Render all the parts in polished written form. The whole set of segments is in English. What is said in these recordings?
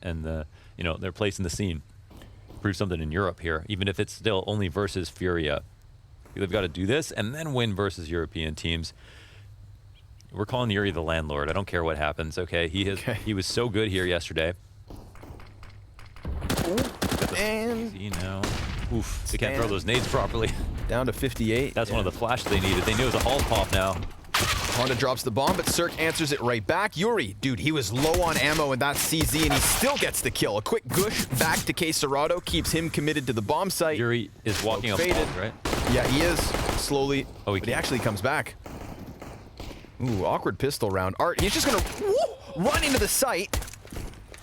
and their place in the scene. Prove something in Europe here, even if it's still only versus Furia. They've got to do this and then win versus European teams. We're calling Yuri the landlord. I don't care what happens. Okay, he was so good here yesterday. And oof, they can't throw those nades properly. Down to 58. That's one of the flashes they needed. They knew it was a hall pop now. Honda drops the bomb, but Cirque answers it right back. Yuri, dude, he was low on ammo in that CZ, and he still gets the kill. A quick gush back to K Serrato keeps him committed to the bomb site. Yuri is walking up faded, right? Yeah, he is slowly. Oh, but he actually comes back. Ooh, awkward pistol round. Art, he's just gonna run into the site.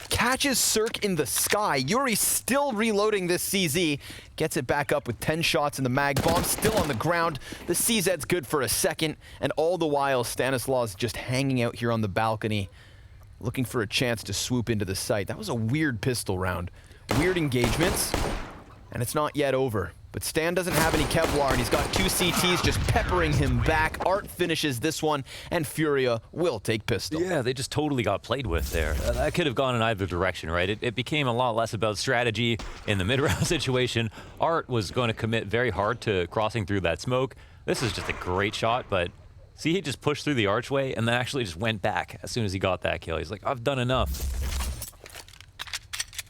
Catches Cirque in the sky. Yuri still reloading this CZ. Gets it back up with 10 shots in the mag. Bomb still on the ground. The CZ's good for a second. And all the while, Stanislaus just hanging out here on the balcony, looking for a chance to swoop into the site. That was a weird pistol round. Weird engagements. And it's not yet over. But Stan doesn't have any Kevlar, and he's got 2 CTs just peppering him back. Art finishes this one, and Furia will take pistol. Yeah, they just totally got played with there. That could have gone in either direction, right? It became a lot less about strategy in the mid-round situation. Art was going to commit very hard to crossing through that smoke. This is just a great shot, but see, he just pushed through the archway and then actually just went back as soon as he got that kill. He's like, I've done enough.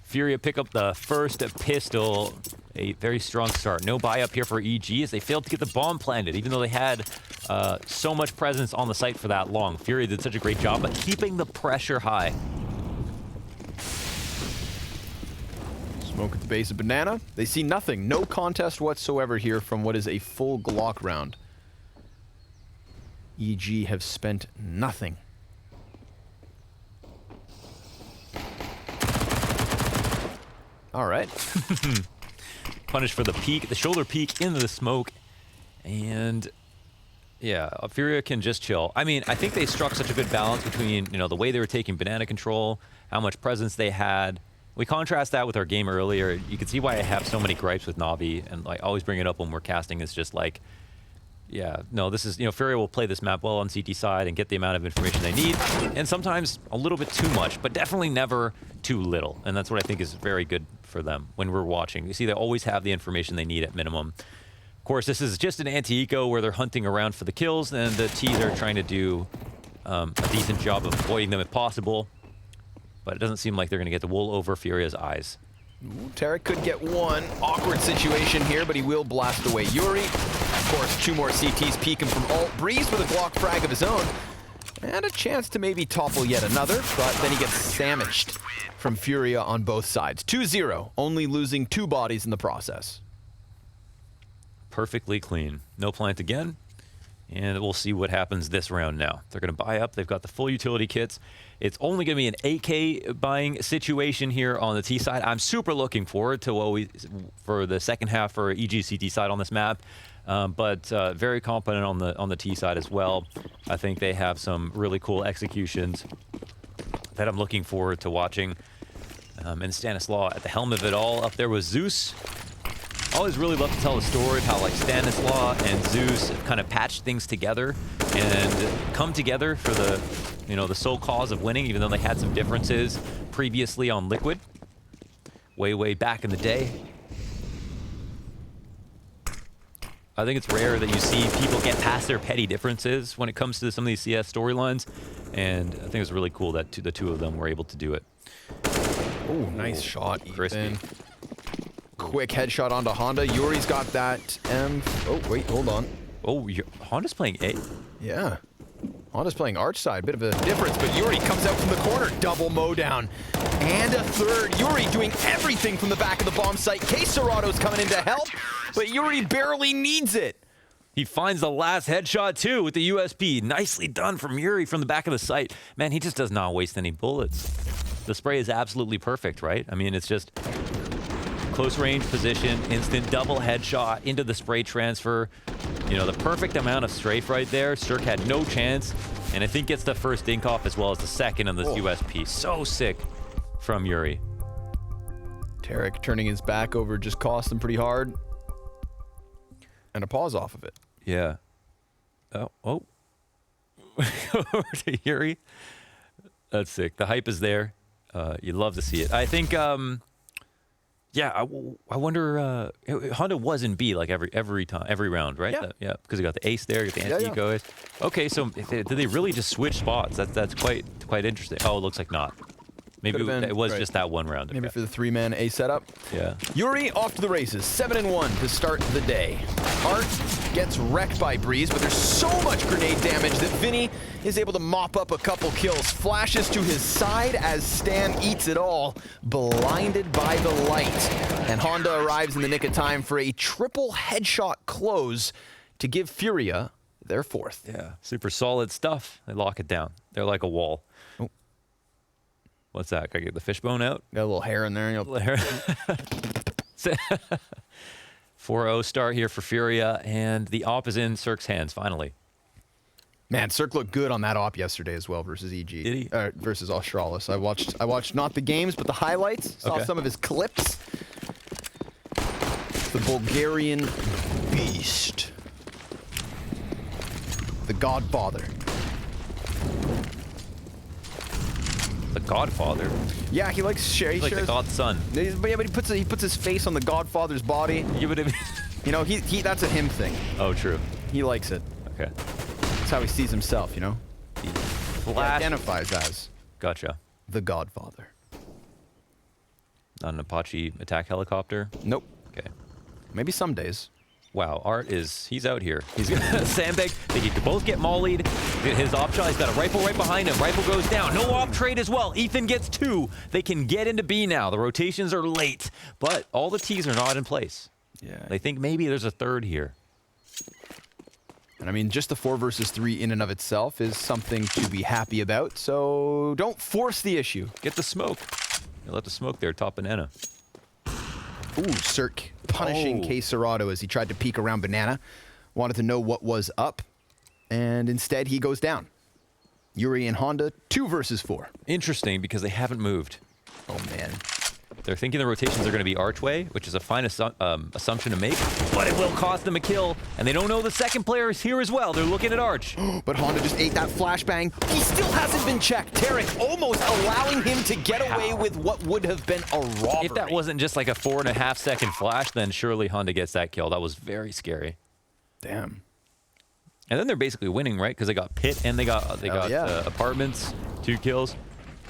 Furia pick up the first pistol. A very strong start. No buy up here for EG as they failed to get the bomb planted, even though they had so much presence on the site for that long. Furia did such a great job of keeping the pressure high. Smoke at the base of Banana. They see nothing. No contest whatsoever here from what is a full Glock round. EG have spent nothing. All right. Punished for the peek, the shoulder peek into the smoke. And yeah, Furia can just chill. I mean, I think they struck such a good balance between, the way they were taking banana control, how much presence they had. We contrast that with our game earlier. You can see why I have so many gripes with Navi, and like always bring it up when we're casting. It's just like, yeah, no, this is, Furia will play this map well on CT side and get the amount of information they need, and sometimes a little bit too much, but definitely never too little. And that's what I think is very good for them when we're watching. You see, they always have the information they need at minimum. Of course, this is just an anti-eco where they're hunting around for the kills, and the T's are trying to do a decent job of avoiding them if possible. But it doesn't seem like they're going to get the wool over Furia's eyes. Tarek could get one. Awkward situation here, but he will blast away Yuri. Of course, 2 more CTs peek him from alt. Breeze with a Glock frag of his own. And a chance to maybe topple yet another, but then he gets sandwiched from Furia on both sides. 2-0, only losing 2 bodies in the process. Perfectly clean. No plant again. And we'll see what happens this round now. They're going to buy up. They've got the full utility kits. It's only going to be an AK buying situation here on the T side. I'm super looking forward to for the second half for EGCT side on this map. But very confident on the T side as well. I think they have some really cool executions that I'm looking forward to watching. And Stanislaus at the helm of it all. Up there was Zeus. Always really love to tell the story of how like Stanislaus and Zeus kind of patched things together and come together for the the sole cause of winning, even though they had some differences previously on Liquid way back in the day. I think it's rare that you see people get past their petty differences when it comes to some of these CS storylines, and I think it's really cool that the two of them were able to do it. Oh, nice shot, crispy. Ethan. Quick headshot onto Honda. Yuri's got that Oh, wait, hold on. Oh, Honda's playing A. Yeah. Honda's playing arch side. Bit of a difference, but Yuri comes out from the corner. Double mow down. And a third. Yuri doing everything from the back of the bomb site. K Serrato's coming in to help, but Yuri barely needs it. He finds the last headshot, too, with the USP. Nicely done from Yuri from the back of the site. Man, he just does not waste any bullets. The spray is absolutely perfect, right? I mean, it's just close range position, instant double headshot into the spray transfer. The perfect amount of strafe right there. Cirque had no chance, and I think gets the first dink off as well as the second on this USP. So sick from Yuri. Tarek turning his back over just cost him pretty hard. And a pause off of it. Yeah. Oh. Over to Yuri. That's sick. The hype is there. You love to see it. I think, yeah, I wonder, Honda was in B like every time, every round, right? Yeah. Because you got the ace there, you got the anti-eco ace. Okay, so did they really just switch spots? That's quite interesting. Oh, it looks like not. Maybe it was just that one round. Maybe for the 3-man A setup. Yeah. Yuri off to the races, 7-1 to start the day. Art gets wrecked by Breeze, but there's so much grenade damage that Vinny is able to mop up a couple kills. Flashes to his side as Stan eats it all, blinded by the light. And Honda arrives in the nick of time for a triple headshot close to give Furia their 4th. Yeah, super solid stuff. They lock it down. They're like a wall. Oh. What's that? Gotta get the fishbone out? Got a little hair in there. 4-0 start here for Furia, and the op is in Cirque's hands, finally. Man, Cirque looked good on that op yesterday as well versus EG. Did he? Versus Australis. I watched not the games, but the highlights. Saw some of his clips. The Bulgarian beast. The Godfather. The Godfather? Yeah, he likes share. He's like the Godson. But he puts his face on the Godfather's body. You would have. You know, he that's a him thing. Oh, true. He likes it. Okay. That's how he sees himself, you know? He identifies as Gotcha. the Godfather. Not an Apache attack helicopter? Nope. Okay. Maybe some days. Wow, Art he's out here. He's gonna sandbag. They need to both get mollied. His op shot, he's got a rifle right behind him. Rifle goes down. No op trade as well. Ethan gets 2. They can get into B now. The rotations are late, but all the T's are not in place. Yeah. They think maybe there's a third here. And I mean, just the 4 versus 3 in and of itself is something to be happy about, so don't force the issue. Get the smoke. You let the smoke there, top banana. Ooh, Cirque punishing K. Serrato as he tried to peek around Banana. Wanted to know what was up, and instead he goes down. Yuri and Honda, 2 versus 4. Interesting, because they haven't moved. Oh, man. They're thinking the rotations are going to be archway, which is a fine assumption to make, but it will cost them a kill, and they don't know the second player is here as well. They're looking at Arch. But Honda just ate that flashbang. He still hasn't been checked. Tarek almost allowing him to get away with what would have been a robbery. If that wasn't just like a 4.5-second flash, then surely Honda gets that kill. That was very scary. Damn. And then they're basically winning, right? Because they got pit and they got apartments, 2 kills.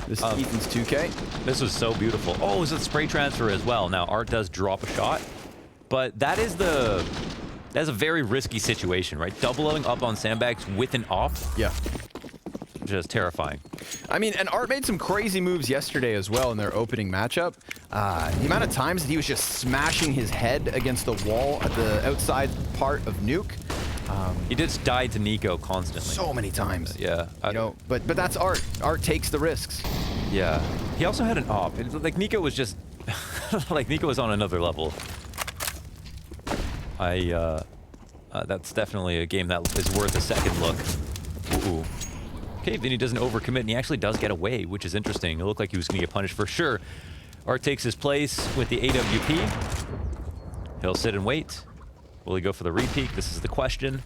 This is Ethan's 2K. This was so beautiful. Oh, it was a spray transfer as well. Now, Art does drop a shot, but that's a very risky situation, right? Doubling up on sandbags with an op. Yeah. Just terrifying. I mean, and Art made some crazy moves yesterday as well in their opening matchup. The amount of times that he was just smashing his head against the wall at the outside part of Nuke. He just died to Nico constantly. So many times. Yeah. You know, but that's Art. Art takes the risks. Yeah. He also had an op. Like, Nico was just... like, Nico was on another level. That's definitely a game that is worth a second look. Ooh. Okay, then he doesn't overcommit, and he actually does get away, which is interesting. It looked like he was going to get punished for sure. Art takes his place with the AWP. He'll sit and wait. Will he go for the repeat? This is the question.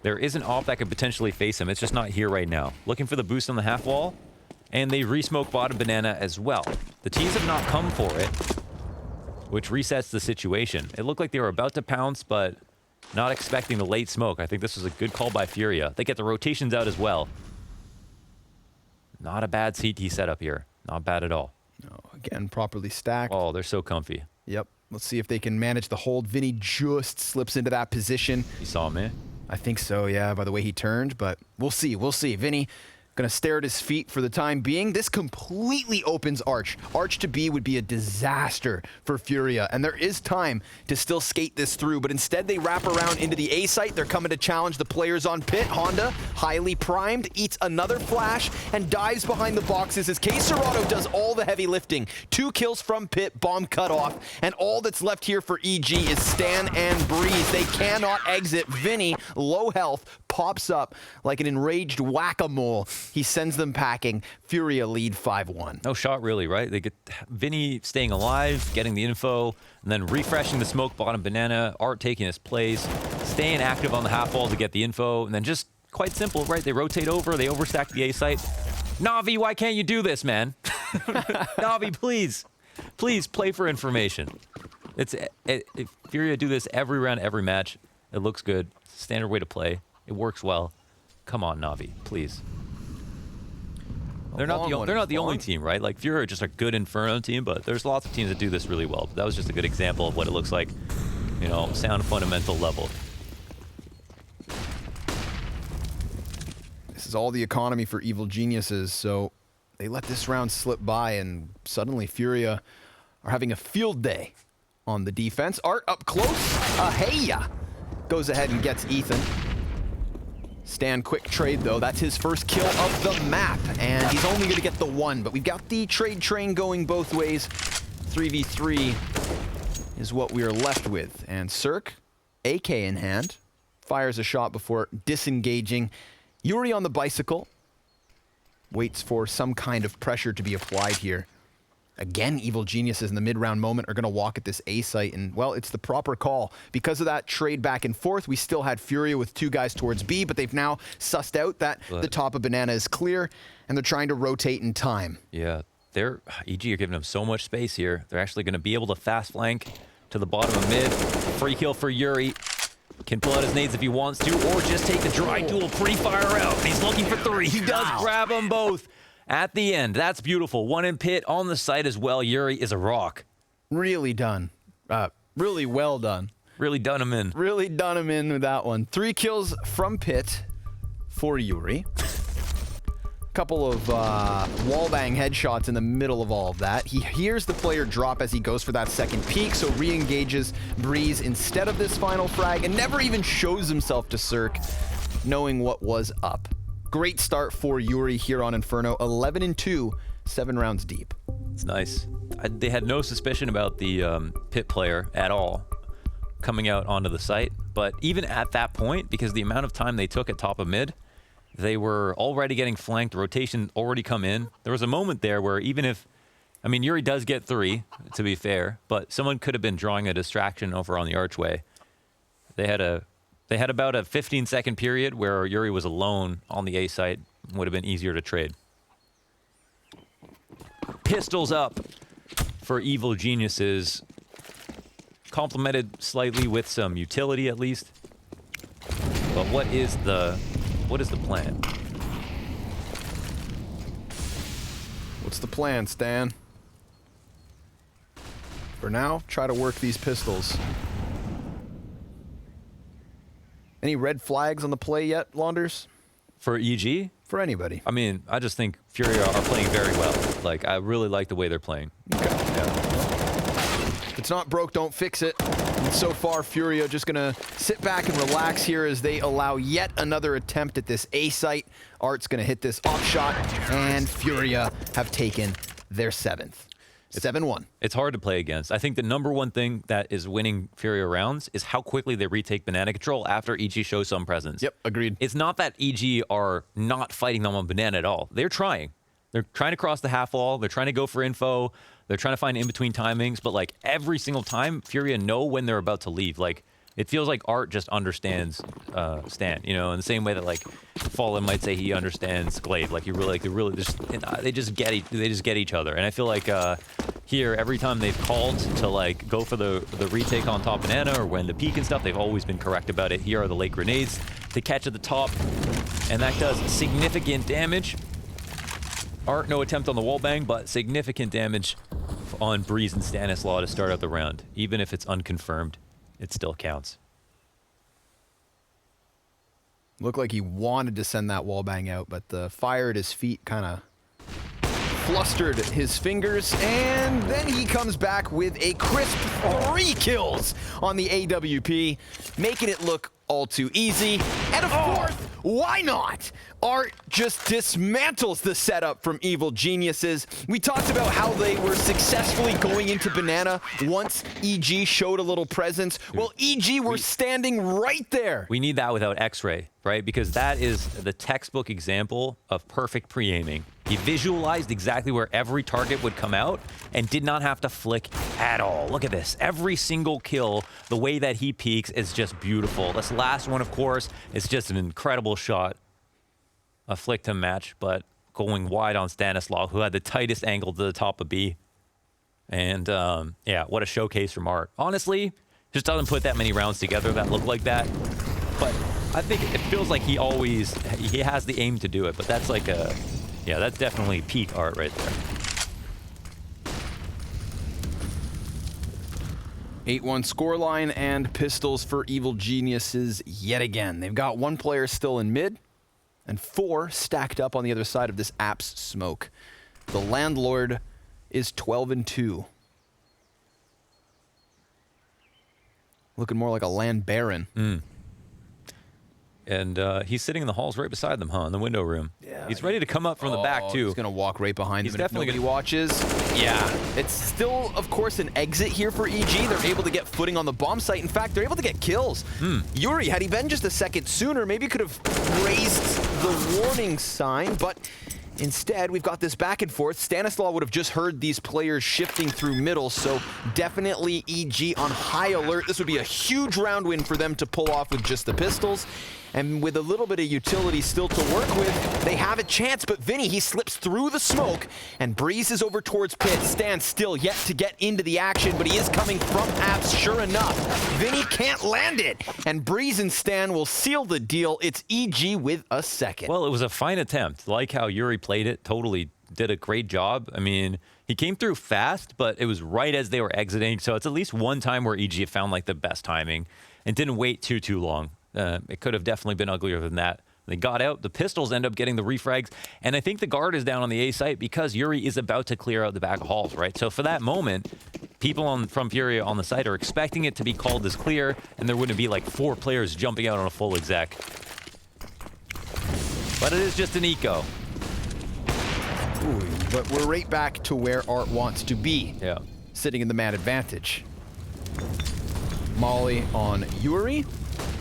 There is an op that could potentially face him. It's just not here right now. Looking for the boost on the half wall. And they re-smoke bottom banana as well. The T's have not come for it, which resets the situation. It looked like they were about to pounce, but not expecting the late smoke. I think this was a good call by Furia. They get the rotations out as well. Not a bad CT setup here. Not bad at all. No, again, properly stacked. Oh, they're so comfy. Yep. Let's see if they can manage the hold. Vinny just slips into that position. You saw him, eh? I think so, yeah, by the way he turned, but we'll see. We'll see. Vinny gonna stare at his feet for the time being. This completely opens Arch. Arch to B would be a disaster for Furia, and there is time to still skate this through, but instead they wrap around into the A site. They're coming to challenge the players on pit. Honda, highly primed, eats another flash and dives behind the boxes as K. Serrato does all the heavy lifting. 2 kills from pit, bomb cut off, and all that's left here for EG is Stan and Breeze. They cannot exit. Vinny, low health, pops up like an enraged whack-a-mole. He sends them packing. Furia lead 5-1. No shot really, right? They get Vinny staying alive, getting the info, and then refreshing the smoke bottom banana, Art taking his place, staying active on the half wall to get the info, and then just quite simple, right? They rotate over, they overstack the A site. Navi, why can't you do this, man? Navi, please. Please play for information. Furia do this every round, every match. It looks good. Standard way to play. It works well. Come on, Navi, please. They're not the only team, right? Like Furia are just a good Inferno team, but there's lots of teams that do this really well. But that was just a good example of what it looks like, you know, sound fundamental level. This is all the economy for Evil Geniuses, so they let this round slip by, and suddenly Furia are having a field day on the defense. Art up close. Hey-ya! Goes ahead and gets Ethan. Stan quick trade, though. That's his first kill of the map, and he's only going to get the one. But we've got the trade train going both ways. 3v3 is what we are left with. And Cirque, AK in hand, fires a shot before disengaging. Yuri on the bicycle waits for some kind of pressure to be applied here. Again, Evil Geniuses in the mid-round moment are going to walk at this A site, and, well, it's the proper call. Because of that trade back and forth, we still had Furia with 2 guys towards B, but they've now sussed out that the top of Banana is clear, and they're trying to rotate in time. Yeah, EG are giving them so much space here. They're actually going to be able to fast flank to the bottom of mid. Free kill for Yuri. Can pull out his nades if he wants to, or just take the dry duel pre-fire out. He's looking for 3. He does grab them both. At the end, that's beautiful. One in pit on the site as well. Yuri is a rock. Really done. Really well done. Really done him in. Really done him in with that one. 3 kills from pit for Yuri. Couple of wallbang headshots in the middle of all of that. He hears the player drop as he goes for that second peek, so re-engages Breeze instead of this final frag, and never even shows himself to Cirque, knowing what was up. Great start for Yuri here on Inferno. 11-2, 7 rounds deep. It's nice. They had no suspicion about the pit player at all coming out onto the site. But even at that point, because the amount of time they took at top of mid, they were already getting flanked. Rotation already come in. There was a moment there where even if, I mean, Yuri does get 3, to be fair, but someone could have been drawing a distraction over on the archway. They had about a 15-second period where Yuri was alone on the A site. Would have been easier to trade. Pistols up for Evil Geniuses. Complemented slightly with some utility at least. But what is the plan? What's the plan, Stan? For now, try to work these pistols. Any red flags on the play yet, Launders? For EG? For anybody. I mean, I just think Furia are playing very well. Like, I really like the way they're playing. Okay. Yeah. If it's not broke, don't fix it. And so far, Furia just going to sit back and relax here as they allow yet another attempt at this A site. Art's going to hit this off shot, and Furia have taken their 7th. 7-1. It's hard to play against. I think the number one thing that is winning Furia rounds is how quickly they retake banana control after EG shows some presence. Yep, agreed. It's not that EG are not fighting them on banana at all. They're trying. They're trying to cross the half wall. They're trying to go for info. They're trying to find in-between timings. But, like, every single time, Furia know when they're about to leave. Like, it feels like Art just understands Stan, you know, in the same way that, like, Fallen might say he understands Glaive. Like, they just get each other. And I feel like here, every time they've called to, like, go for the retake on top banana or when the peek and stuff, they've always been correct about it. Here are the late grenades to catch at the top, and that does significant damage. Art, no attempt on the wallbang, but significant damage on Breeze and Stanislaw to start out the round. Even if it's unconfirmed, it still counts. Looked like he wanted to send that wallbang out, but the fire at his feet kind of flustered his fingers, and then he comes back with a crisp 3 kills on the AWP, making it look all too easy. And of course, why not? Art just dismantles the setup from Evil Geniuses. We talked about how they were successfully going into banana once EG showed a little presence. Well, EG were standing right there. We need that without X-ray, right? Because that is the textbook example of perfect pre-aiming. He visualized exactly where every target would come out and did not have to flick at all. Look at this. Every single kill, the way that he peeks is just beautiful. This last one, of course, is just an incredible shot. A flick to match, but going wide on Stanislaw, who had the tightest angle to the top of B. And yeah, what a showcase from Art. Honestly, just doesn't put that many rounds together that look like that. But I think it feels like he has the aim to do it. But that's like yeah, that's definitely peak Art right there. 8-1 scoreline and pistols for Evil Geniuses yet again. They've got 1 player still in mid and 4 stacked up on the other side of this Apps smoke. The Landlord is 12-2. Looking more like a land baron. And he's sitting in the halls right beside them, huh? In the window room. Yeah. He's ready to come up from the back, too. He's going to walk right behind He's him. definitely If nobody watches. Yeah. It's still, of course, an exit here for EG. They're able to get footing on the bomb site. In fact, they're able to get kills. Yuri, had he been just a second sooner, maybe could have raised the warning sign, but instead, we've got this back and forth. Stanislaw would have just heard these players shifting through middle, so definitely EG on high alert. This would be a huge round win for them to pull off with just the pistols. And with a little bit of utility still to work with, they have a chance. But Vinny, he slips through the smoke and breezes over towards pit. Stan still yet to get into the action, but he is coming from Apps, sure enough. Vinny can't land it. And Breeze and Stan will seal the deal. It's EG with a second. Well, it was a fine attempt. Like how Yuri played it, totally did a great job. I mean, he came through fast, but it was right as they were exiting. So it's at least one time where EG found like the best timing and didn't wait too long. It could have definitely been uglier than that. They got out. The pistols end up getting the refrags. And I think the guard is down on the A site because Yuri is about to clear out the back of halls, right? So for that moment, people from Furia on the site are expecting it to be called as clear, and there wouldn't be like 4 players jumping out on a full exec. But it is just an eco. Ooh, but we're right back to where Art wants to be. Yeah. Sitting in the man advantage. Molly on Yuri.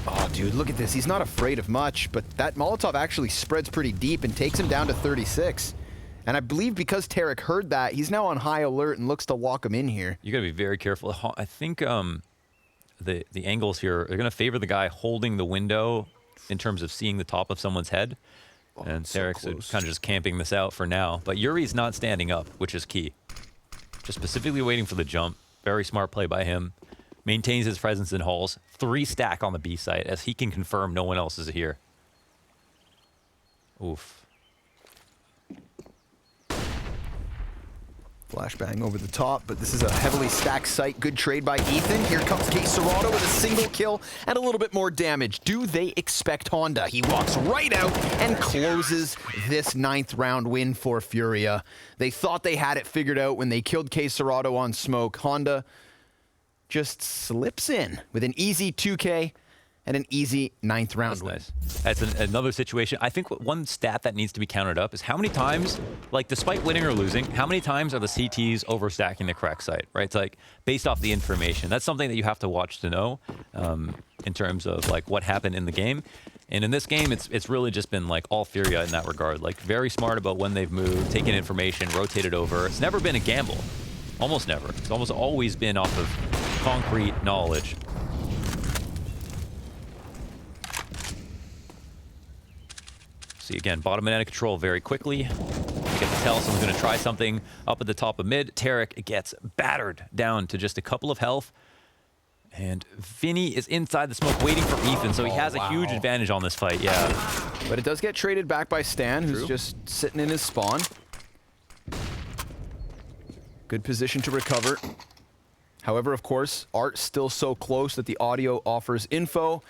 Oh, dude, look at this. He's not afraid of much, but that Molotov actually spreads pretty deep and takes him down to 36. And I believe because Tarek heard that, he's now on high alert and looks to walk him in here. You got to be very careful. I think the angles here are going to favor the guy holding the window in terms of seeing the top of someone's head. Oh, and so Tarek's close. kind of just camping this out for now. But Yuri's not standing up, which is key. Just specifically waiting for the jump. Very smart play by him. Maintains his presence in halls. 3 stack on the B site as he can confirm no one else is here. Oof. Flashbang over the top, but this is a heavily stacked site. Good trade by Ethan. Here comes Case Serrato with a single kill and a little bit more damage. Do they expect Honda? He walks right out and closes this 9th round win for Furia. They thought they had it figured out when they killed Case Serrato on smoke. Honda just slips in with an easy 2K and an easy 9th round That's win. nice. That's another situation. I think one stat that needs to be counted up is how many times, like despite winning or losing, how many times are the CTs overstacking the correct site, right? It's like based off the information. That's something that you have to watch to know in terms of like what happened in the game. And in this game, it's really just been like all Furia in that regard. Like very smart about when they've moved, taken information, rotated over. It's never been a gamble. Almost never. It's almost always been off of concrete knowledge. See, again, bottom banana control very quickly. You get to tell someone's going to try something up at the top of mid. Tarek gets battered down to just a couple of health. And Vinny is inside the smoke waiting for Ethan, so he has a huge advantage on this fight, yeah. But it does get traded back by Stan, who's just sitting in his spawn. Good position to recover. However, of course, Art's still so close that the audio offers info,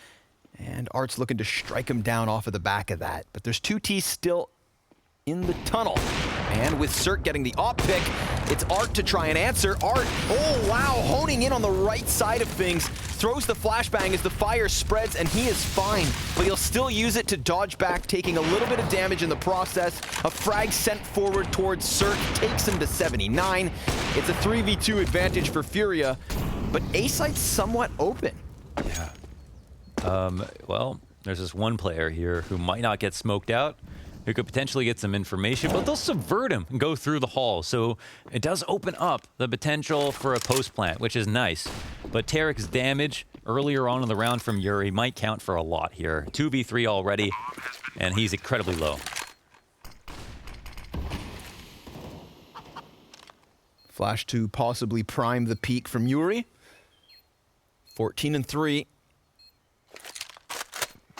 and Art's looking to strike him down off of the back of that. But there's 2 T's still in the tunnel. And with Cert getting the op pick, it's Art to try and answer. Art, oh wow, honing in on the right side of things. Throws the flashbang as the fire spreads, and he is fine. But he'll still use it to dodge back, taking a little bit of damage in the process. A frag sent forward towards Cert takes him to 79. It's a 3v2 advantage for Furia, but A-site's somewhat open. Yeah. Well, there's this one player here who might not get smoked out, who could potentially get some information, but they'll subvert him and go through the hall. So it does open up the potential for a post plant, which is nice. But Tarek's damage earlier on in the round from Yuri might count for a lot here. 2v3 already, and he's incredibly low. Flash to possibly prime the peak from Yuri. 14-3.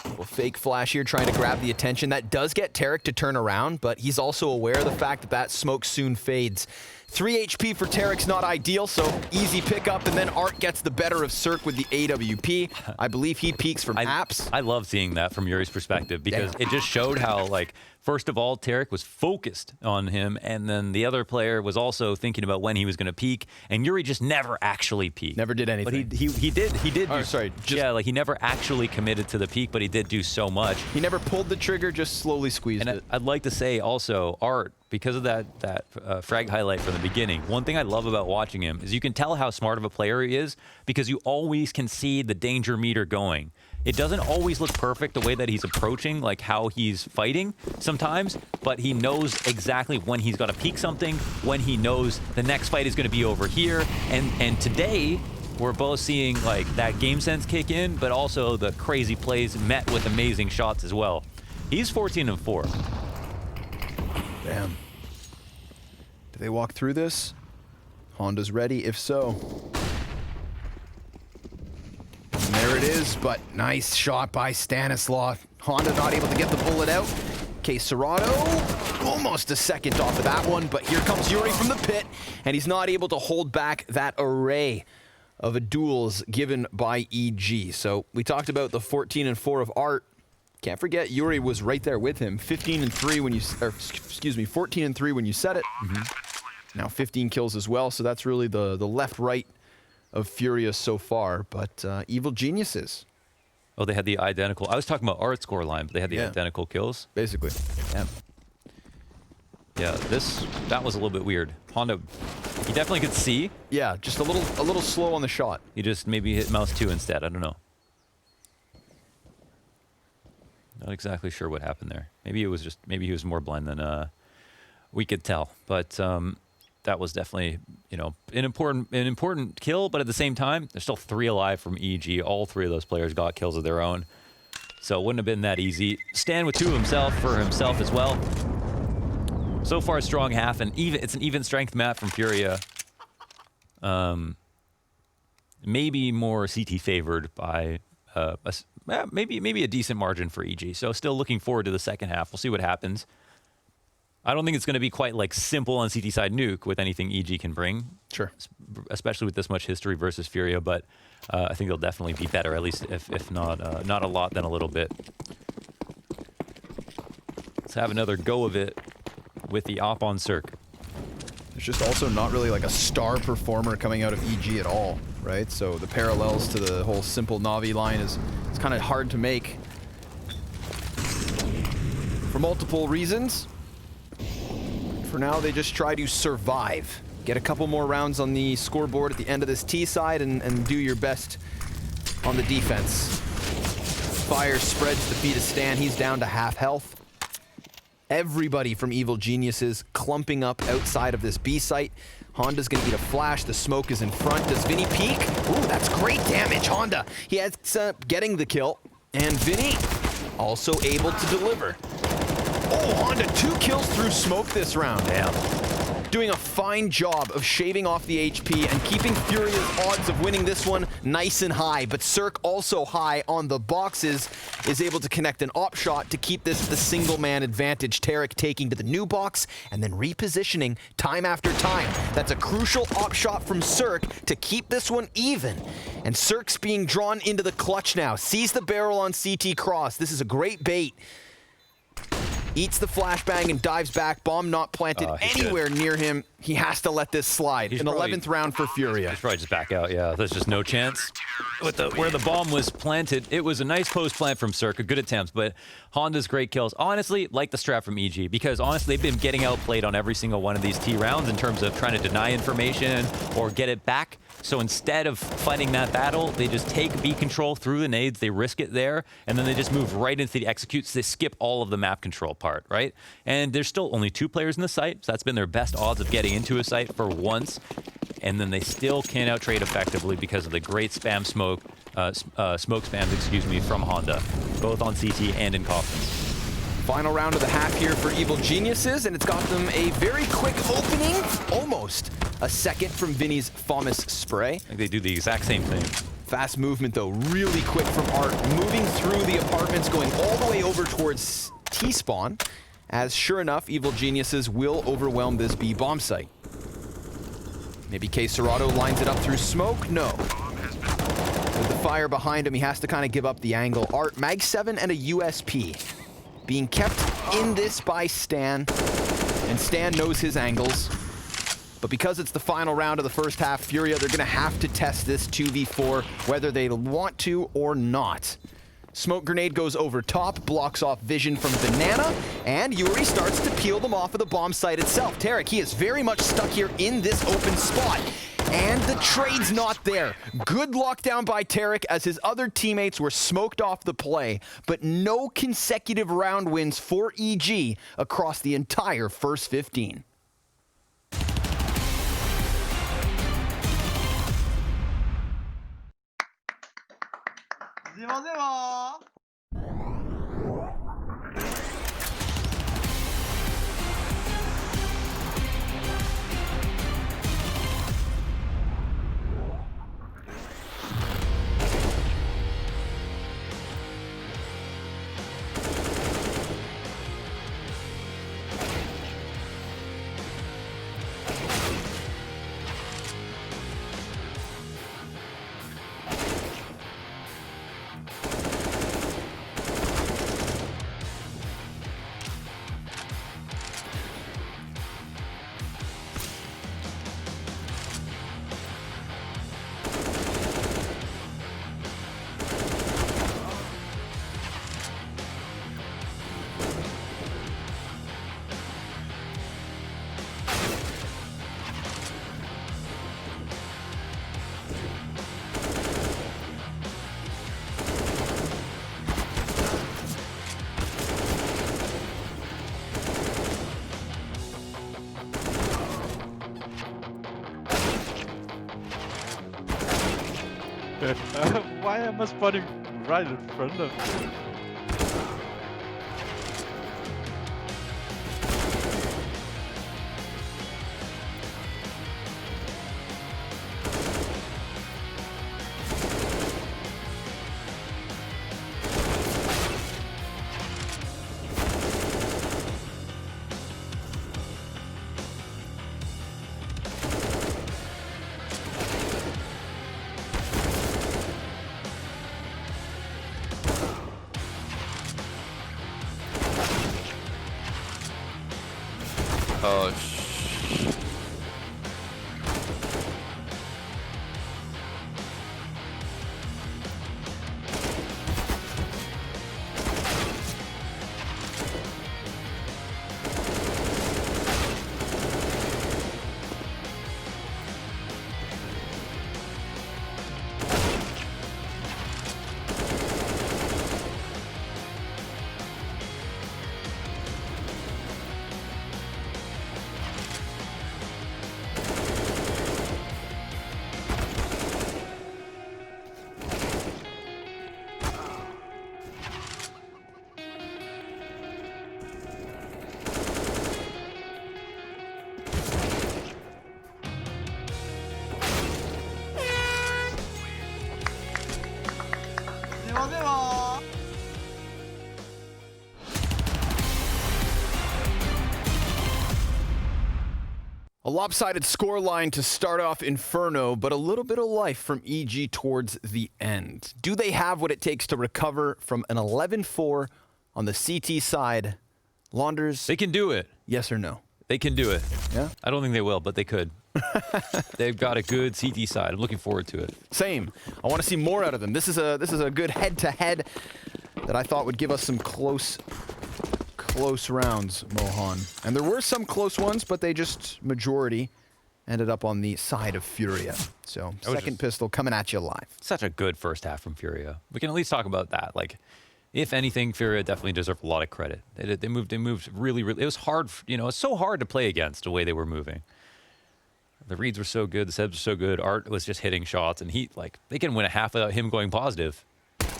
Well, fake flash here, trying to grab the attention. That does get Tarek to turn around, but he's also aware of the fact that that smoke soon fades. 3 HP for Tarek's not ideal, so easy pickup, and then Art gets the better of Cirque with the AWP. I believe he peeks from apps. I love seeing that from Yuri's perspective because it just showed how, like, first of all, Tarek was focused on him, and then the other player was also thinking about when he was going to peak, and Yuri just never actually peaked. Never did anything. But he did. Oh, sorry. Yeah, like he never actually committed to the peak, but he did do so much. He never pulled the trigger, just slowly squeezed it. I'd like to say also, Art, because of that frag highlight from the beginning, one thing I love about watching him is you can tell how smart of a player he is because you always can see the danger meter going. It doesn't always look perfect the way that he's approaching, like how he's fighting sometimes, but he knows exactly when he's got to peak something, when he knows the next fight is going to be over here. And today, we're both seeing like that game sense kick in, but also the crazy plays met with amazing shots as well. He's 14-4. Damn. Do they walk through this? Honda's ready, if so. And there it is, but nice shot by Stanislaw. Honda not able to get the bullet out. Okay, Serrato, almost a second off of that one, but here comes Yuri from the pit, and he's not able to hold back that array of duels given by EG. So we talked about the 14-4 of Art. Can't forget Yuri was right there with him. 15-3 when you, or excuse me, 14-3 when you said it. Now 15 kills as well, so that's really the left-right of Furia so far. But Evil Geniuses. Oh, they had the identical. I was talking about Art score line, but they had the identical kills. Basically. Damn. Yeah, that was a little bit weird. Honda, he definitely could see. Yeah, just a little slow on the shot. He just maybe hit mouse 2 instead. I don't know. Not exactly sure what happened there. Maybe he was more blind than we could tell. But that was definitely, you know, an important kill. But at the same time, there's still 3 alive from EG. All 3 of those players got kills of their own, so it wouldn't have been that easy. Stan with 2 himself for himself as well. So far, a strong half, and it's an even strength map from Furia. Maybe more CT favored by maybe a decent margin for EG. So still looking forward to the second half. We'll see what happens. I don't think it's going to be quite like simple on CT side nuke with anything EG can bring. Sure. Especially with this much history versus Furia, but I think they'll definitely be better, at least if not not a lot, then a little bit. Let's have another go of it with the op on Cirque. There's just also not really like a star performer coming out of EG at all, right? So the parallels to the whole simple Navi line is kind of hard to make for multiple reasons. For now, they just try to survive. Get a couple more rounds on the scoreboard at the end of this T side and do your best on the defense. Fire spreads the feet of Stan. He's down to half health. Everybody from Evil Geniuses clumping up outside of this B site. Honda's gonna eat a flash. The smoke is in front. Does Vinny peek? Ooh, that's great damage, Honda. He ends up getting the kill. And Vinny also able to deliver. Oh, Honda, 2 kills through smoke this round. Damn. Doing a fine job of shaving off the HP and keeping Furia's odds of winning this one nice and high. But Cirque also high on the boxes, is able to connect an op shot to keep this the single man advantage. Tarek taking to the new box and then repositioning time after time. That's a crucial op shot from Cirque to keep this one even. And Cirque's being drawn into the clutch now. Sees the barrel on CT cross. This is a great bait. Eats the flashbang and dives back. Bomb not planted anywhere near him. He has to let this slide. An 11th round for Furia. He's probably just back out. Yeah, there's just no chance. With where the bomb was planted, it was a nice post plant from Cirque. Good attempts, but Honda's great kills. Honestly, like the strat from EG, because honestly, they've been getting outplayed on every single one of these T rounds in terms of trying to deny information or get it back. So instead of fighting that battle, they just take B control through the nades, they risk it there, and then they just move right into the executes. They skip all of the map control part, right? And there's still only 2 players in the site, so that's been their best odds of getting into a site for once. And then they still can't out-trade effectively because of the great spam smoke spams, excuse me, from Honda, both on CT and in coffins. Final round of the half here for Evil Geniuses, and it's got them a very quick opening, almost. A second from Vinny's famous spray. I think they do the exact same thing. Fast movement, though, really quick from Art, moving through the apartments, going all the way over towards T-spawn, as sure enough, Evil Geniuses will overwhelm this B bomb site. Maybe K. Serato lines it up through smoke? No. With the fire behind him, he has to kind of give up the angle. Art, Mag 7 and a USP. Being kept in this by Stan, and Stan knows his angles. But because it's the final round of the first half, Furia, they're going to have to test this 2v4, whether they want to or not. Smoke grenade goes over top, blocks off vision from Banana, and Yuri starts to peel them off of the bomb site itself. Tarek, he is very much stuck here in this open spot. And the trade's not there. Good lockdown by Tarek as his other teammates were smoked off the play, but no consecutive round wins for EG across the entire first 15. Why am I spotting right in front of me? Oh, A lopsided scoreline to start off Inferno, but a little bit of life from EG towards the end. Do they have what it takes to recover from an 11-4 on the CT side? Launders, They can do it. yes or no? They can do it. Yeah? I don't think they will, but they could. They've got a good CT side. I'm looking forward to it. Same. I want to see more out of them. This is a good head-to-head that I thought would give us some close rounds, Mohan. And there were some close ones, but they just, majority, ended up on the side of Furia. So, second pistol coming at you live. Such a good first half from Furia. We can at least talk about that. Like, if anything, Furia definitely deserved a lot of credit. They moved really. It was hard, it's so hard to play against the way they were moving. The reads were so good, the subs were so good. Art was just hitting shots, and they can win a half without him going positive.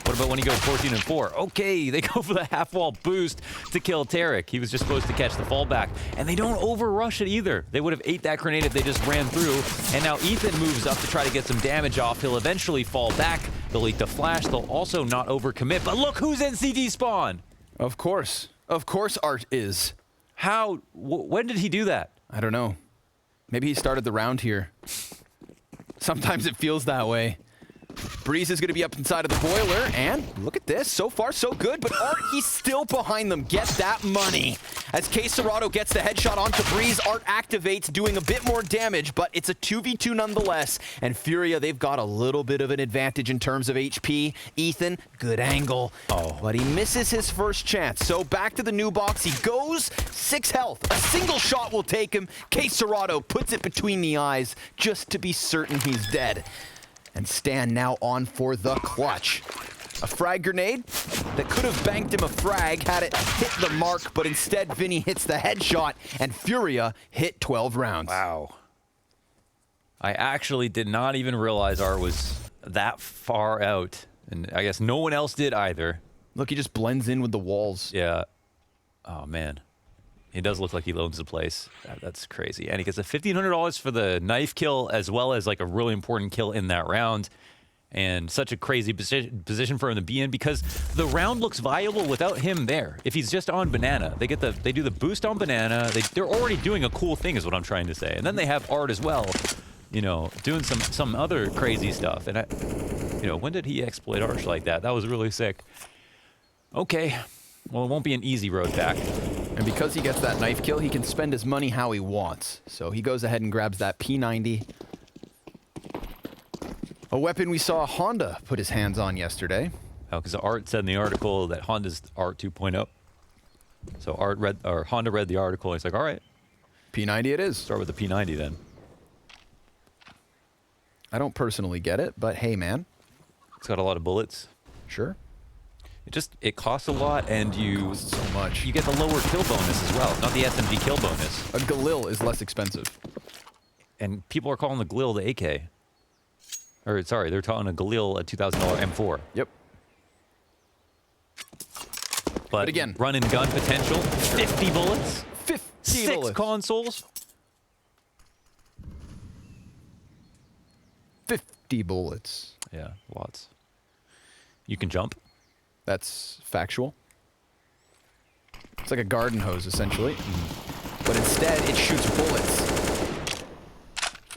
What about when he goes 14 and 4? Okay, they go for the half wall boost to kill Tarek. He was just supposed to catch the fallback. And they don't overrush it either. They would have ate that grenade if they just ran through. And now Ethan moves up to try to get some damage off. He'll eventually fall back. They'll eat the flash. They'll also not overcommit. But look who's in CT spawn. Of course. Of course Art is. How? When did he do that? I don't know. Maybe he started the round here. Sometimes it feels that way. Breeze is going to be up inside of the boiler, and look at this. So far, so good, but Art, he's still behind them. Get that money. As K Serrato gets the headshot onto Breeze, Art activates, doing a bit more damage, but it's a 2v2 nonetheless. And Furia, they've got a little bit of an advantage in terms of HP. Ethan, good angle. Oh. But he misses his first chance. So back to the new box. He goes 6 health. A single shot will take him. K Serrato puts it between the eyes just to be certain he's dead. And Stan now on for the clutch. A frag grenade that could have banked him a frag had it hit the mark, but instead Vinny hits the headshot, and Furia hit 12 rounds. Wow. I actually did not even realize Art was that far out. And I guess no one else did either. Look, he just blends in with the walls. Yeah. Oh, man. He does look like he owns the place. That's crazy. And he gets a $1,500 for the knife kill, as well as like a really important kill in that round. And such a crazy position for him to be in, because the round looks viable without him there. If he's just on Banana, they do the boost on Banana. They're already doing a cool thing, is what I'm trying to say. And then they have Art as well, you know, doing some other crazy stuff. And when did he exploit Arch like that? That was really sick. Okay. Well, it won't be an easy road back. And because he gets that knife kill, he can spend his money how he wants. So he goes ahead and grabs that P90. A weapon we saw Honda put his hands on yesterday. Oh, because Art said in the article that Honda's Art 2.0. So Honda read the article, and he's like, all right. P90 it is. Start with the P90 then. I don't personally get it, but hey, man. It's got a lot of bullets. Sure. It costs a lot, and It costs so much. you get the lower kill bonus as well, not the SMG kill bonus. A Galil is less expensive. And people are calling the Galil the AK. Or, sorry, they're calling a Galil a $2,000 M4. Yep. But again, run and gun potential, 50 bullets, 50 6 bullets. consoles. 50 bullets. Yeah, lots. You can jump. That's factual. It's like a garden hose, essentially. But instead, it shoots bullets.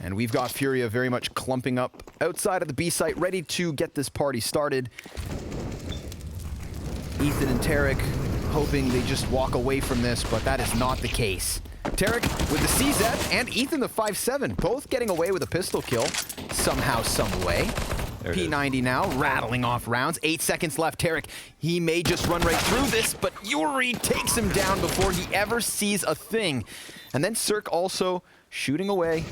And we've got Furia very much clumping up outside of the B site, ready to get this party started. Ethan and Tarek hoping they just walk away from this, but that is not the case. Tarek with the CZ and Ethan the 5.7, both getting away with a pistol kill somehow, some way. P90 now, rattling off rounds. 8 seconds left. Tarek, he may just run right through this, but Yuri takes him down before he ever sees a thing. And then Cirque also shooting away.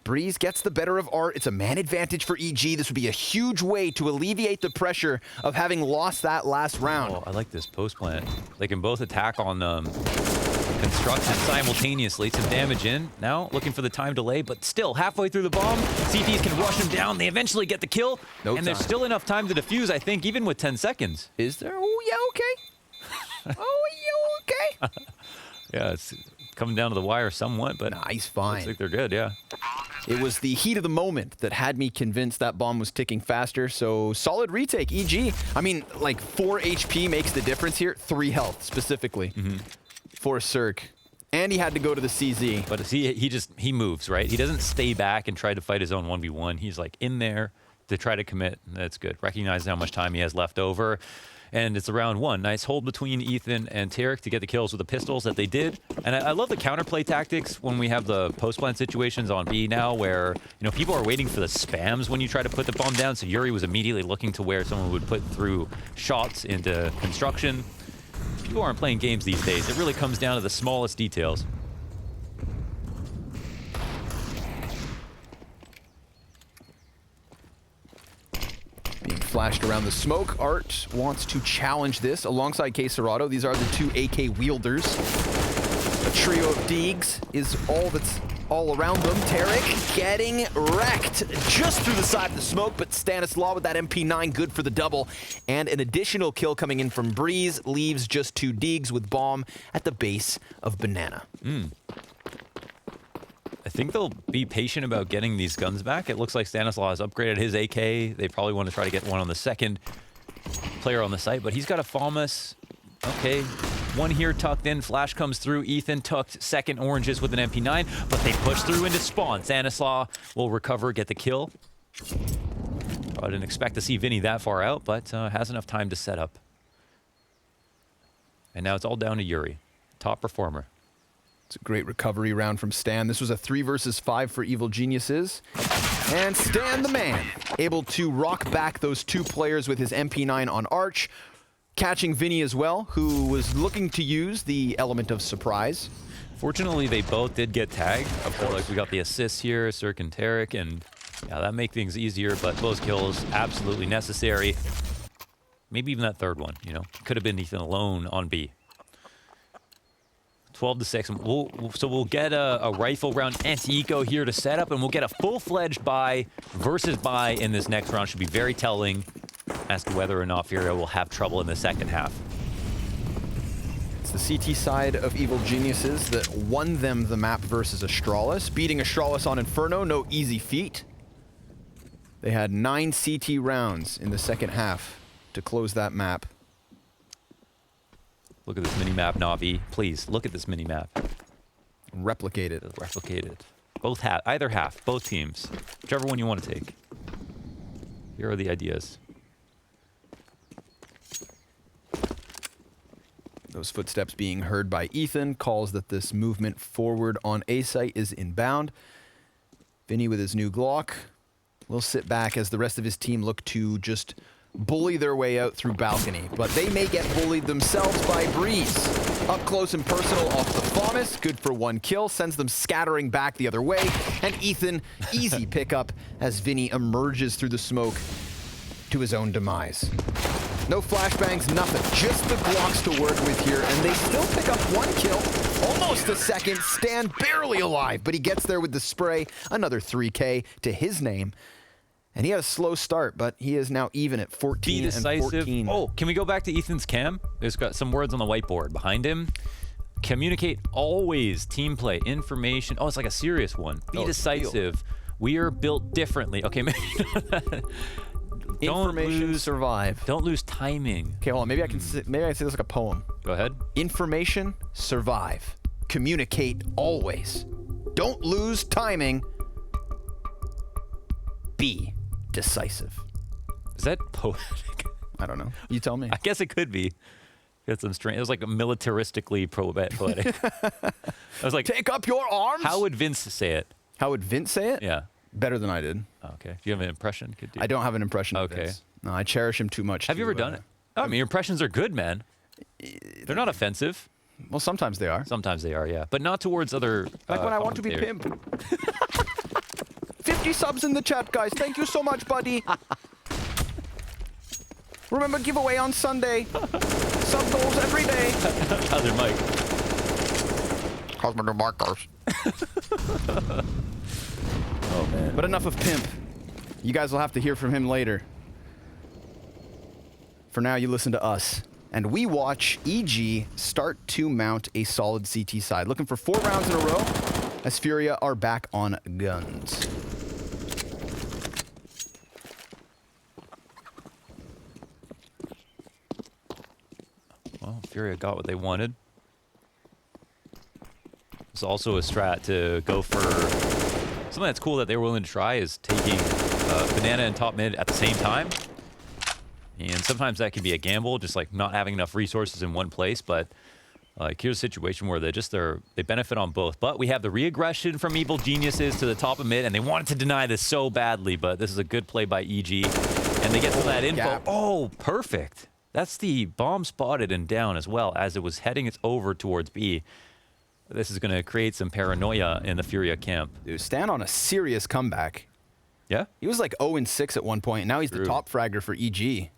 Breeze gets the better of Art. It's a man advantage for EG. This would be a huge way to alleviate the pressure of having lost that last round. Oh, I like this post plant. They can both attack on construction simultaneously. Some damage in. Now looking for the time delay, but still halfway through the bomb. CTs can rush him down. They eventually get the kill. No and there's still enough time to defuse, I think, even with 10 seconds. Is there? Oh, yeah, okay. Oh, yeah, okay. Yeah, it's coming down to the wire somewhat, but Nah, he's fine. looks like they're good, yeah. It was the heat of the moment that had me convinced that bomb was ticking faster, so solid retake, EG. I mean, like 4 HP makes the difference here. 3 health, specifically, for Cirque. And he had to go to the CZ. But he moves, right? He doesn't stay back and try to fight his own 1v1. He's like in there to try to commit. That's good. Recognizing how much time he has left over. And it's a round 1. Nice hold between Ethan and Tarek to get the kills with the pistols that they did. And I love the counterplay tactics when we have the post-plant situations on B now where, people are waiting for the spams when you try to put the bomb down. So Yuri was immediately looking to where someone would put through shots into construction. People aren't playing games these days. It really comes down to the smallest details. Being flashed around the smoke. Art wants to challenge this alongside K Serrato. These are the 2 AK wielders. A trio of Deegs is all that's all around them. Tarek getting wrecked just through the side of the smoke, but Stanislaw with that MP9 good for the double. And an additional kill coming in from Breeze leaves just 2 Deegs with bomb at the base of Banana. I think they'll be patient about getting these guns back. It looks like Stanislaw has upgraded his AK. They probably want to try to get one on the second player on the site, but he's got a FAMAS. Okay, one here tucked in. Flash comes through. Ethan tucked second oranges with an MP9, but they push through into spawn. Stanislaw will recover, get the kill. I didn't expect to see Vinny that far out, but has enough time to set up. And now it's all down to Yuri, top performer. It's a great recovery round from Stan. This was a 3 versus 5 for Evil Geniuses. And Stan the man, able to rock back those 2 players with his MP9 on Arch, catching Vinny as well, who was looking to use the element of surprise. Fortunately, they both did get tagged. Of course, like we got the assists here, Cirque and Tarek, and yeah, that make things easier, but those kills absolutely necessary. Maybe even that third one, you know, could have been Ethan alone on B. 12-6. So we'll get a rifle round anti-eco here to set up, and we'll get a full-fledged buy versus buy in this next round. Should be very telling as to whether or not Furia will have trouble in the second half. It's the CT side of Evil Geniuses that won them the map versus Astralis. Beating Astralis on Inferno, no easy feat. They had 9 CT rounds in the second half to close that map. Look at this mini-map, Navi. Please, look at this mini-map. Replicate it. Replicate it. Both half, either half, both teams. Whichever one you want to take. Here are the ideas. Those footsteps being heard by Ethan calls that this movement forward on A site is inbound. Vinny with his new Glock will sit back as the rest of his team look to just bully their way out through balcony, but they may get bullied themselves by Breeze. Up close and personal off the FAMAS, good for 1 kill, sends them scattering back the other way, and Ethan, easy pickup as Vinny emerges through the smoke to his own demise. No flashbangs, nothing, just the Glocks to work with here, and they still pick up 1 kill, almost a second, Stan barely alive, but he gets there with the spray, another 3K to his name. And he had a slow start, but he is now even at 14 Be decisive. and 14. Oh, can we go back to Ethan's cam? There's got some words on the whiteboard behind him. Communicate always. Team play. Information. Oh, it's like a serious one. Be decisive. We are built differently. Okay, maybe Information survive. Don't lose timing. Okay, hold on. Maybe I can say this like a poem. Go ahead. Information survive. Communicate always. Don't lose timing. Be decisive. Is that poetic? I don't know. You tell me. I guess it could be. Got some strange. It was like a militaristically poetic. I was like, take up your arms. how would Vince say it? How would Vince say it? Yeah. Better than I did. Okay. Do you have an impression? Could do. I don't have an impression of Okay. Vince. No, I cherish him too much. Have you ever done it? I mean, your impressions are good, man. They're not offensive. Well, sometimes they are. Sometimes they are, yeah, but not towards other. Like when I want to be commentators. pimp. 50 subs in the chat, guys. Thank you so much, buddy. Remember, giveaway on Sunday. Sub goals every day. How's your mic? How's my new markers? Oh man. But enough of pimp. You guys will have to hear from him later. For now, you listen to us. And we watch EG start to mount a solid CT side. Looking for 4 rounds in a row as Furia are back on guns. Well, Furia got what they wanted. It's also a strat to go for something that's cool that they were willing to try is taking Banana and top mid at the same time. And sometimes that can be a gamble, just like not having enough resources in one place. But like here's a situation where they benefit on both. But we have the re-aggression from Evil Geniuses to the top of mid, and they wanted to deny this so badly. But this is a good play by EG, and they get some of that info. Gap. Oh, perfect. That's the bomb spotted and down as well as it was heading over towards B. This is going to create some paranoia in the Furia camp. Dude, Stan on a serious comeback. Yeah? He was like 0-6 at one point, and now he's True. the top fragger for EG.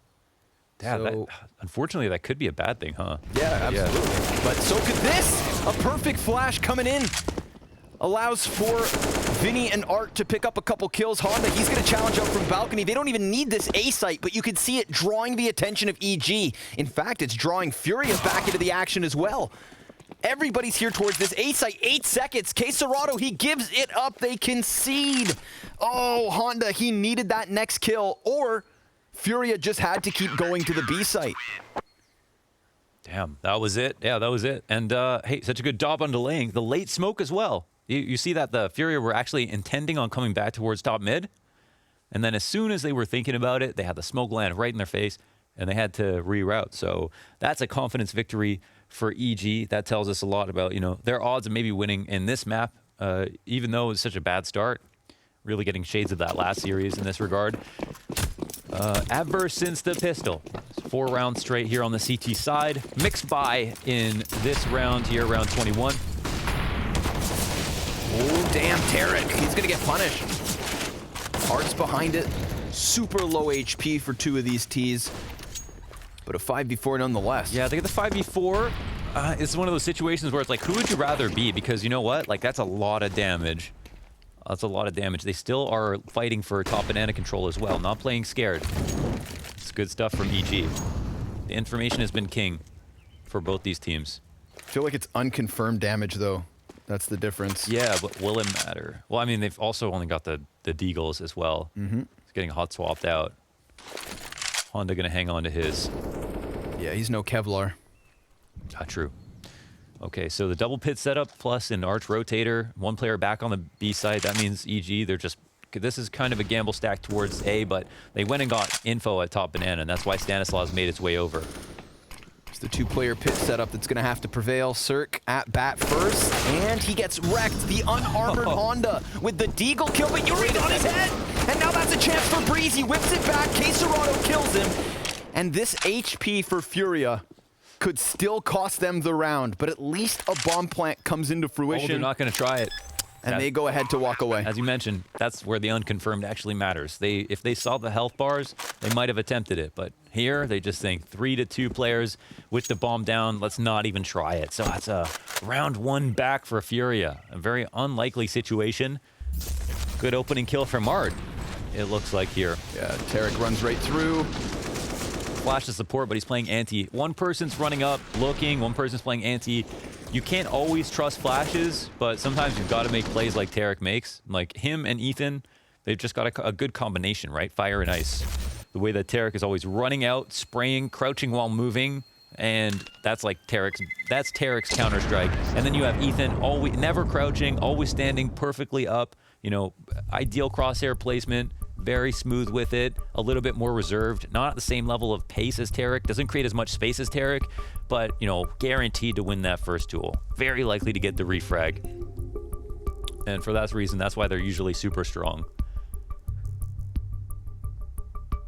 Yeah, So- unfortunately, that could be a bad thing, huh? Yeah, absolutely. But so could this. A perfect flash coming in. allows for Vinny and Art to pick up a couple kills. Honda, he's going to challenge out from balcony. They don't even need this A site, but you can see it drawing the attention of EG. In fact, it's drawing Furia back into the action as well. Everybody's here towards this A site. 8 seconds. Quesarado, he gives it up. They concede. Oh, Honda, he needed that next kill, or Furia just had to keep going to the B site. Damn, that was it. Yeah, that was it. And hey, such a good job on delaying the late smoke as well. You see that the Furia were actually intending on coming back towards top mid. And then as soon as they were thinking about it, they had the smoke land right in their face and they had to reroute. So that's a confidence victory for EG. That tells us a lot about, you know, their odds of maybe winning in this map, even though it was such a bad start. Really getting shades of that last series in this regard. Adverse since the pistol. 4 rounds straight here on the CT side. Mixed buy in this round here, round 21. Oh, damn, Tarek. He's going to get punished. Art's behind it. Super low HP for 2 of these Ts. But a 5v4 nonetheless. Yeah, they get the 5v4. It's one of those situations where it's like, who would you rather be? Because you know what? Like, that's a lot of damage. That's a lot of damage. They still are fighting for top banana control as well. Not playing scared. It's good stuff from EG. The information has been king for both these teams. I feel like it's unconfirmed damage, though. That's the difference. Yeah, but will it matter? Well, I mean, they've also only got the deagles as well. Mm-hmm. It's getting hot swapped out. Honda gonna hang on to his. Yeah, he's no Kevlar. True. Okay, so the double pit setup plus an arch rotator, 1 player back on the B side. That means EG, they're just, this is kind of a gamble stack towards A, but they went and got info at top banana, and that's why Stanislaus made its way over. It's the 2-player pit setup that's going to have to prevail. Cirque at bat first, and he gets wrecked. The unarmored Honda with the deagle kill, but Yuri's on his head! And now that's a chance for Breeze. He whips it back. Quesarado kills him. And this HP for Furia could still cost them the round, but at least a bomb plant comes into fruition. Oh, they're not going to try it. And they go ahead to walk away. As you mentioned, that's where the unconfirmed actually matters. If they saw the health bars, they might have attempted it, but here they just think 3-2 players with the bomb down. Let's not even try it. So that's a round 1 back for Furia. A very unlikely situation. Good opening kill from Art, it looks like here. Yeah, Tarek runs right through. Flash the support, but he's playing anti. One person's running up, looking. One person's playing anti. You can't always trust flashes, but sometimes you've got to make plays like Tarek makes. Like him and Ethan, they've just got a good combination, right? Fire and ice. The way that Tarek is always running out, spraying, crouching while moving, and that's like Tarek's Counter-Strike. And then you have Ethan, always never crouching, always standing perfectly up. You know, ideal crosshair placement. Very smooth with it, a little bit more reserved, not at the same level of pace as Tarek, doesn't create as much space as Tarek, but, you know, guaranteed to win that first duel. Very likely to get the refrag. And for that reason, that's why they're usually super strong.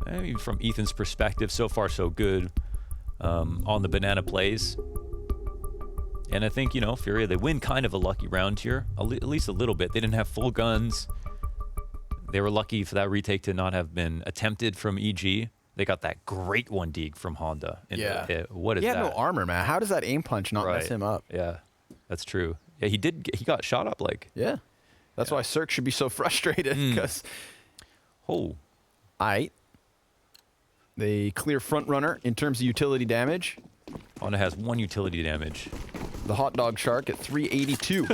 I mean, from Ethan's perspective, so far so good on the banana plays. And I think, you know, Furia, they win kind of a lucky round here, at least a little bit. They didn't have full guns. They were lucky for that retake to not have been attempted from EG. They got that great 1 deag from Honda. Yeah. What is that? He had no armor, man. How does that aim punch not mess him up? Yeah, that's true. Yeah, he got shot up like. Yeah. That's why Cirque should be so frustrated, because... Oh. Aight. They clear front runner in terms of utility damage. Honda has 1 utility damage. The hot dog shark at 382.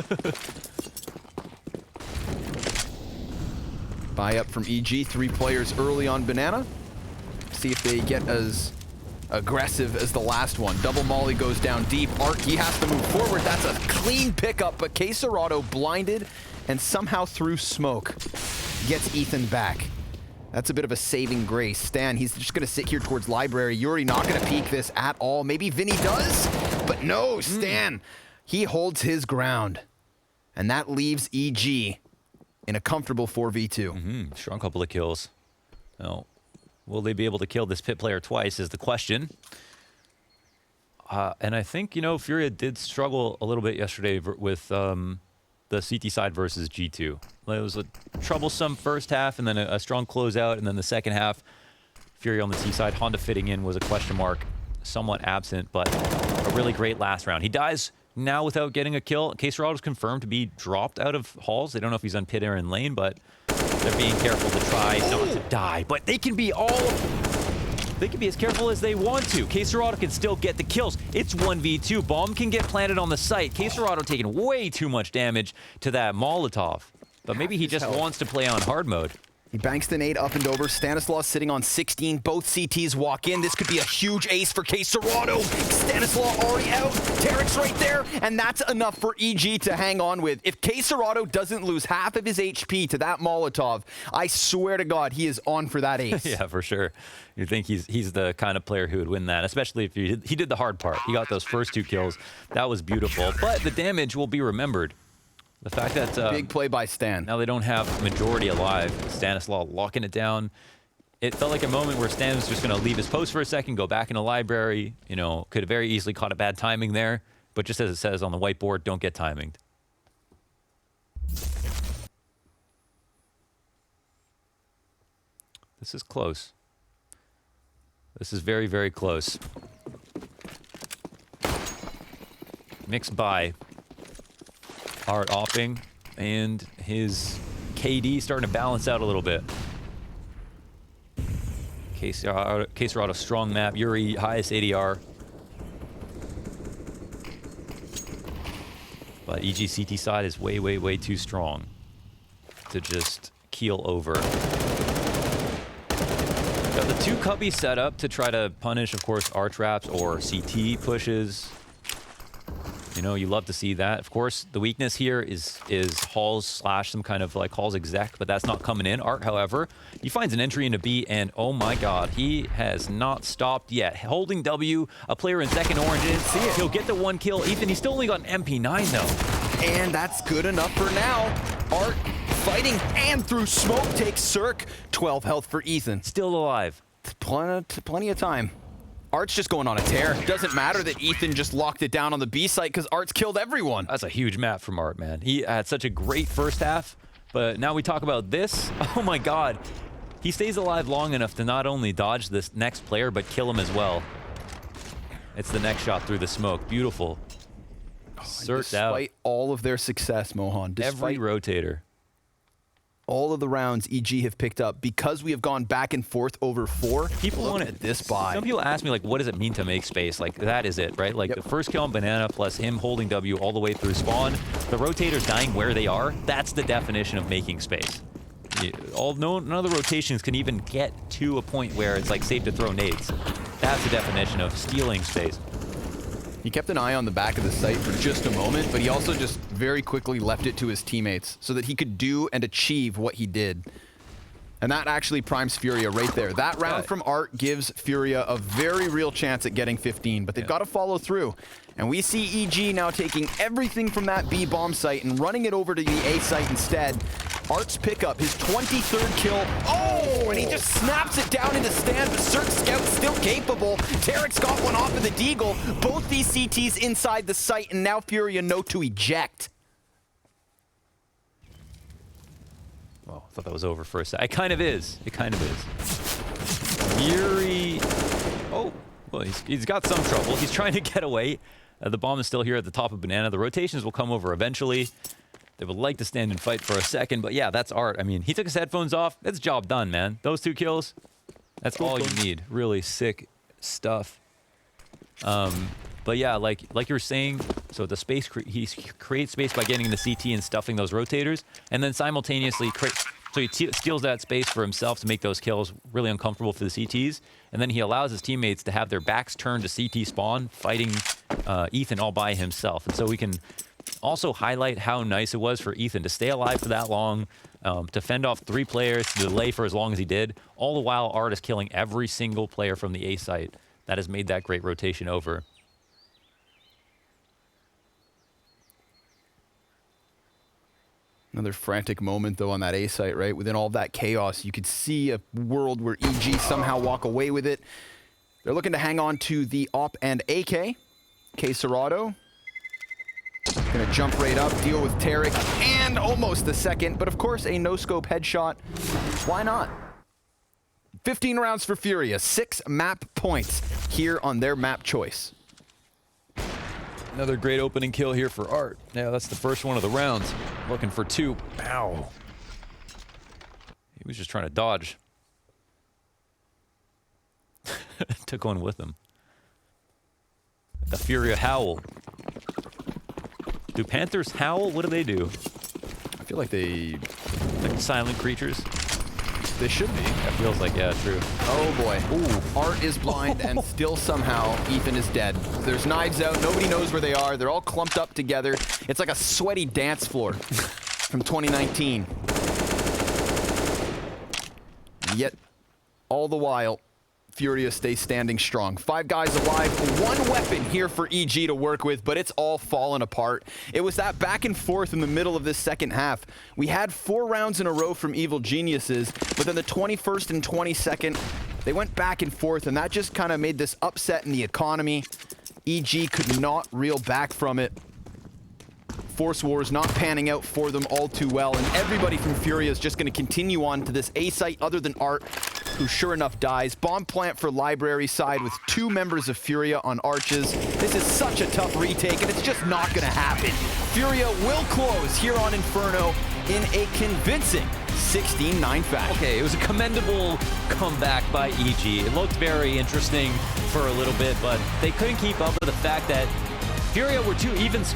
Buy up from EG, 3 players early on banana. See if they get as aggressive as the last one. Double molly goes down deep. Art, he has to move forward. That's a clean pickup, but Quesarado blinded and somehow through smoke gets Ethan back. That's a bit of a saving grace. Stan, he's just gonna sit here towards library. Yuri not gonna peek this at all. Maybe Vinny does, but no, Stan. He holds his ground. And that leaves EG in a comfortable 4v2. Strong couple of kills. Now, will they be able to kill this pit player twice is the question. And I think, you know, Furia did struggle a little bit yesterday with the CT side versus G2. It was a troublesome first half and then a strong closeout, and then the second half, Furia on the T side. Honda fitting in was a question mark, somewhat absent, but a really great last round. He dies now without getting a kill. Caserodo's confirmed to be dropped out of halls. They don't know if he's on pit area and lane, but they're being careful to try not to die. But they can be as careful as they want to. Caserado can still get the kills. It's 1v2. Bomb can get planted on the site. Caserado taking way too much damage to that Molotov. But maybe he just wants to play on hard mode. He banks the nade up and over. Stanislaus sitting on 16. Both CTs walk in. This could be a huge ace for Caserado. Stanislaus already out. Tarek's right there. And that's enough for EG to hang on with. If Caserado doesn't lose half of his HP to that Molotov, I swear to God, he is on for that ace. Yeah, for sure. You think he's the kind of player who would win that, especially if he did the hard part. He got those first 2 kills. That was beautiful. But the damage will be remembered. The fact that big play by Stan. Now they don't have majority alive. Stanislaus locking it down. It felt like a moment where Stan was just going to leave his post for a second, go back in the library. You know, could have very easily caught a bad timing there. But just as it says on the whiteboard, don't get timinged. This is close. This is very, very close. Mixed by Art offing, and his KD starting to balance out a little bit. Caserado strong map. Yuri highest ADR. But EGCT side is way, way, way too strong to just keel over. Got the 2 cubbies set up to try to punish, of course, R traps or CT pushes. You know, you love to see that. Of course, the weakness here is halls slash some kind of like halls exec, but that's not coming in. Art, however, he finds an entry into B, and oh my God, he has not stopped yet. Holding W, a player in second oranges. See it. He'll get the 1 kill. Ethan, he's still only got an MP9 though. And that's good enough for now. Art fighting and through smoke takes Cirque. 12 health for Ethan. Still alive. Plenty of time. Art's just going on a tear. Doesn't matter that Ethan just locked it down on the B site because Art's killed everyone. That's a huge map from Art, man. He had such a great first half, but now we talk about this. Oh my God. He stays alive long enough to not only dodge this next player, but kill him as well. It's the next shot through the smoke. Beautiful. Circ'd out. Despite all of their success, Mohan, Every rotator. all of the rounds EG have picked up, because we have gone back and forth over 4. People want at this buy. Some people ask me, like, what does it mean to make space? Like, that is it, right? Like, the first kill on Banana plus him holding W all the way through spawn, the rotators dying where they are, that's the definition of making space. None of the rotations can even get to a point where it's, like, safe to throw nades. That's the definition of stealing space. He kept an eye on the back of the site for just a moment, but he also just very quickly left it to his teammates so that he could do and achieve what he did. And that actually primes Furia right there. That round from Art gives Furia a very real chance at getting 15, but they've got to follow through. And we see EG now taking everything from that B bomb site and running it over to the A site instead. Art's pickup, his 23rd kill. Oh, and he just snaps it down into stand, but Cirque Scout's still capable. Tarek's got one off of the Deagle. Both these CTs inside the site, and now Furia know to eject. Well, I thought that was over for a sec. It kind of is. It kind of is. Yuri. Oh, well, he's got some trouble. He's trying to get away. The bomb is still here at the top of Banana. The rotations will come over eventually. They would like to stand and fight for a second, but yeah, that's Art. I mean, he took his headphones off. That's job done, man. Those 2 kills, that's all you need. Really sick stuff. But yeah, like you were saying, so the space, he creates space by getting the CT and stuffing those rotators, and then simultaneously so he steals that space for himself to make those kills really uncomfortable for the CTs, and then he allows his teammates to have their backs turned to CT spawn, fighting Ethan all by himself. And so we can also highlight how nice it was for Ethan to stay alive for that long, to fend off 3 players, to delay for as long as he did, all the while Art is killing every single player from the A site. That has made that great rotation over. Another frantic moment, though, on that A site, right? Within all of that chaos, you could see a world where EG somehow walk away with it. They're looking to hang on to the AWP and AK. Caserado gonna jump right up, deal with Tarek, and almost the second, but of course a no-scope headshot. Why not? 15 rounds for Furia, 6 map points here on their map choice. Another great opening kill here for Art. Yeah, that's the first one of the rounds. Looking for 2. Ow. He was just trying to dodge. Took one with him. The Furia howl. Do panthers howl? What do they do? I feel like they Like silent creatures? should be. That feels like, yeah, true. Oh boy. Ooh. Art is blind and still somehow Ethan is dead. There's knives out. Nobody knows where they are. They're all clumped up together. It's like a sweaty dance floor from 2019. And yet, all the while, Furia stays standing strong. 5 guys alive, 1 weapon here for EG to work with, but it's all fallen apart. It was that back and forth in the middle of this second half. We had 4 rounds in a row from Evil Geniuses, but then the 21st and 22nd, they went back and forth, and that just kind of made this upset in the economy. EG could not reel back from it. Force Wars not panning out for them all too well, and everybody from Furia is just going to continue on to this A site other than Art, who sure enough dies. Bomb plant for Library side with 2 members of Furia on arches. This is such a tough retake, and it's just not going to happen. Furia will close here on Inferno in a convincing 16-9 fashion. Okay, it was a commendable comeback by EG. It looked very interesting for a little bit, but they couldn't keep up with the fact that Furia were too even